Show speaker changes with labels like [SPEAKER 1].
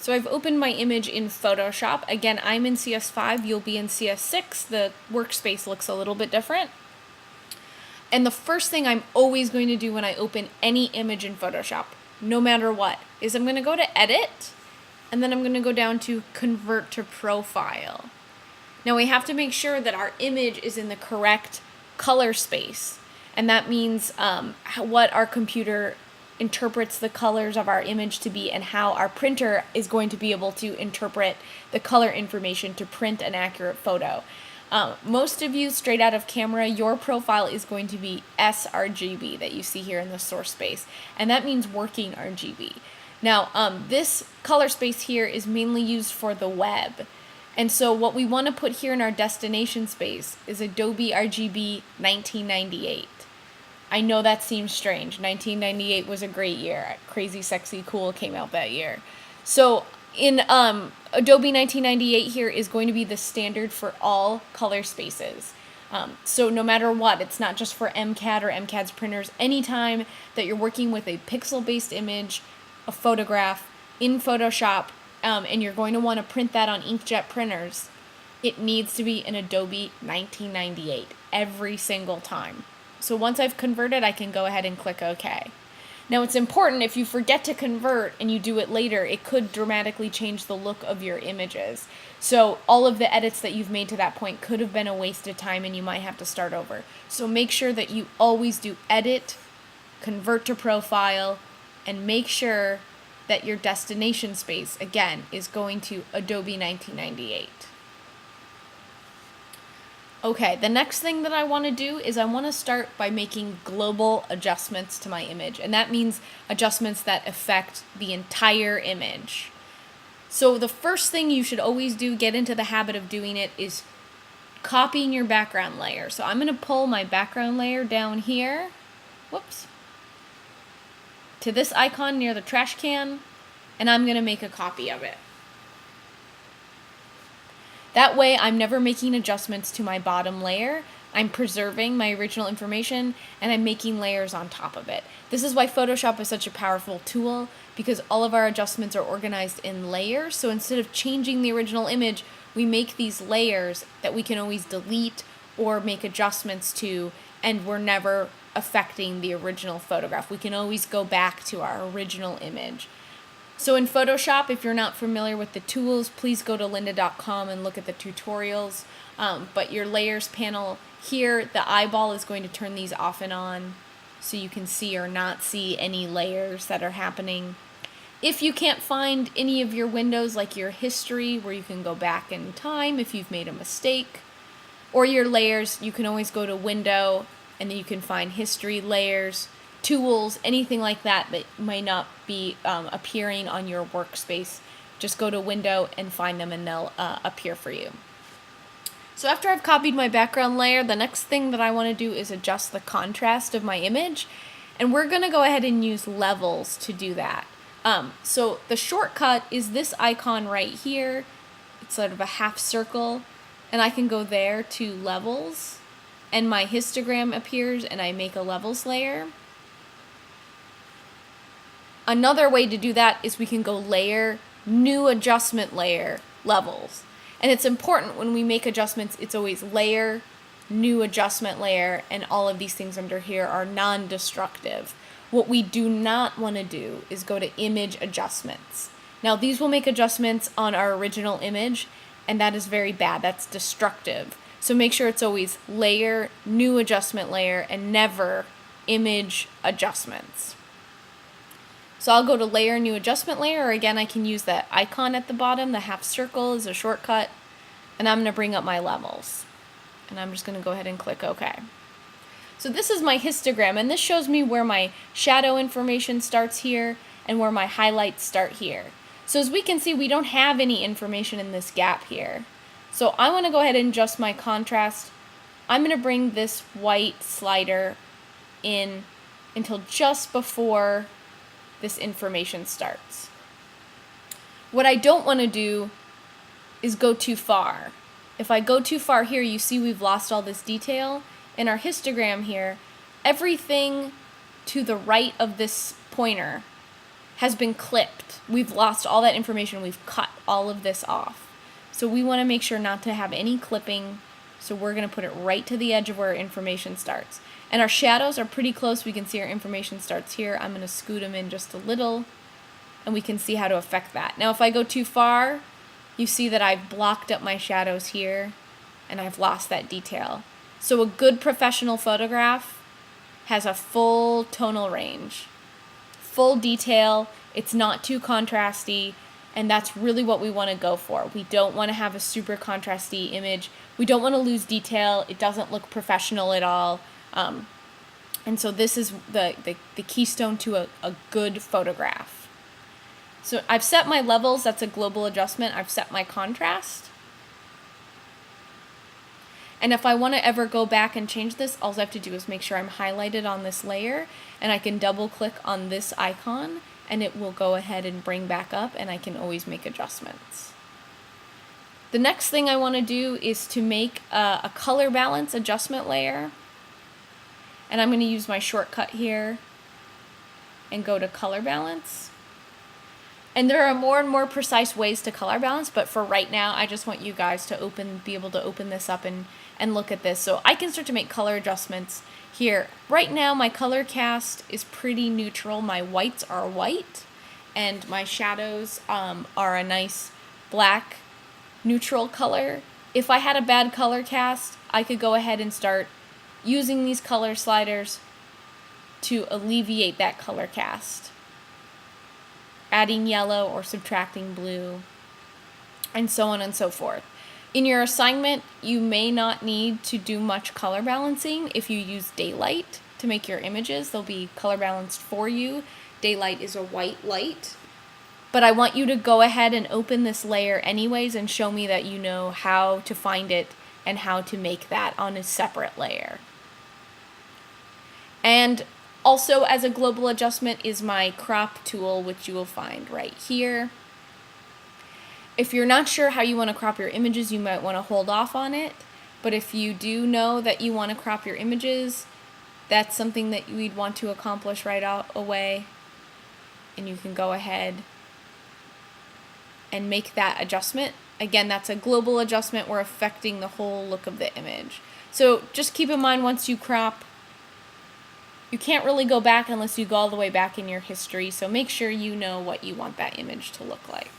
[SPEAKER 1] So I've opened my image in Photoshop. Again, I'm in CS5, you'll be in CS6. The workspace looks a little bit different. And the first thing I'm always going to do when I open any image in Photoshop, no matter what, is I'm going to go to Edit, and then I'm going to go down to Convert to Profile. Now we have to make sure that our image is in the correct color space, and that means what our computer interprets the colors of our image to be and how our printer is going to be able to interpret the color information to print an accurate photo. Most of you, straight out of camera, your profile is going to be sRGB that you see here in the source space, and that means working RGB. Now, this color space here is mainly used for the web, and so what we want to put here in our destination space is Adobe RGB 1998. I know that seems strange. 1998 was a great year. Crazy Sexy Cool came out that year. So in Adobe 1998 here is going to be the standard for all color spaces. So no matter what, it's not just for MCAD or MCAD's printers. Anytime that you're working with a pixel-based image, a photograph in Photoshop, and you're going to want to print that on inkjet printers, it needs to be in Adobe 1998 every single time. So once I've converted, I can go ahead and click OK. Now it's important, if you forget to convert and you do it later, it could dramatically change the look of your images. So all of the edits that you've made to that point could have been a waste of time and you might have to start over. So make sure that you always do Edit, Convert to Profile, and make sure that your destination space, again, is going to Adobe 1998. Okay, the next thing that I want to do is I want to start by making global adjustments to my image, and that means adjustments that affect the entire image. So the first thing you should always do, get into the habit of doing it, is copying your background layer. So I'm going to pull my background layer down here, whoops, to this icon near the trash can, and I'm going to make a copy of it. That way, I'm never making adjustments to my bottom layer. I'm preserving my original information, and I'm making layers on top of it. This is why Photoshop is such a powerful tool, because all of our adjustments are organized in layers. So instead of changing the original image, we make these layers that we can always delete or make adjustments to, and we're never affecting the original photograph. We can always go back to our original image. So in Photoshop, if you're not familiar with the tools, please go to lynda.com and look at the tutorials. But your layers panel here, the eyeball is going to turn these off and on so you can see or not see any layers that are happening. If you can't find any of your windows, like your history, where you can go back in time if you've made a mistake, or your layers, you can always go to Window, and then you can find History, Layers, Tools, anything like that that might not be appearing on your workspace. Just go to Window and find them, and they'll appear for you. So after I've copied my background layer, the next thing that I want to do is adjust the contrast of my image, and we're going to go ahead and use levels to do that. So the shortcut is this icon right here. It's sort of a half circle, and I can go there to Levels, and my histogram appears, and I make a levels layer. Another way to do that is we can go Layer, New Adjustment Layer, Levels. And it's important when we make adjustments, it's always Layer, New Adjustment Layer, and all of these things under here are non-destructive. What we do not want to do is go to Image Adjustments. Now these will make adjustments on our original image, and that is very bad. That's destructive. So make sure it's always Layer, New Adjustment Layer, and never Image Adjustments. So I'll go to Layer, New Adjustment Layer, or again, I can use that icon at the bottom, the half circle is a shortcut, and I'm going to bring up my levels. And I'm just going to go ahead and click OK. So this is my histogram, and this shows me where my shadow information starts here and where my highlights start here. So as we can see, we don't have any information in this gap here. So I want to go ahead and adjust my contrast. I'm going to bring this white slider in until just before this information starts. What I don't want to do is go too far. If I go too far here, you see we've lost all this detail. In our histogram here, everything to the right of this pointer has been clipped. We've lost all that information. We've cut all of this off. So we want to make sure not to have any clipping. So we're going to put it right to the edge of where our information starts. And our shadows are pretty close. We can see our information starts here. I'm going to scoot them in just a little, and we can see how to affect that. Now, if I go too far, you see that I've blocked up my shadows here, and I've lost that detail. So a good professional photograph has a full tonal range, full detail. It's not too contrasty, and that's really what we want to go for. We don't want to have a super contrasty image. We don't want to lose detail. It doesn't look professional at all. And so this is the keystone to a good photograph. So I've set my levels. That's a global adjustment. I've set my contrast. And if I want to ever go back and change this, all I have to do is make sure I'm highlighted on this layer, and I can double click on this icon, and it will go ahead and bring back up, and I can always make adjustments. The next thing I want to do is to make a color balance adjustment layer. And I'm going to use my shortcut here and go to color balance. And there are more and more precise ways to color balance, but for right now, I just want you guys to be able to open this up and look at this. So I can start to make color adjustments here. Right now, my color cast is pretty neutral. My whites are white, and my shadows are a nice black neutral color. If I had a bad color cast, I could go ahead and start using these color sliders to alleviate that color cast, adding yellow or subtracting blue, and so on and so forth. In your assignment, you may not need to do much color balancing if you use daylight to make your images. They'll be color balanced for you. Daylight is a white light. But I want you to go ahead and open this layer anyways and show me that you know how to find it and how to make that on a separate layer. And also, as a global adjustment, is my crop tool, which you will find right here. If you're not sure how you want to crop your images, you might want to hold off on it. But if you do know that you want to crop your images, that's something that we'd want to accomplish right away. And you can go ahead and make that adjustment. Again, that's a global adjustment. We're affecting the whole look of the image. So just keep in mind, once you crop, you can't really go back unless you go all the way back in your history. So make sure you know what you want that image to look like.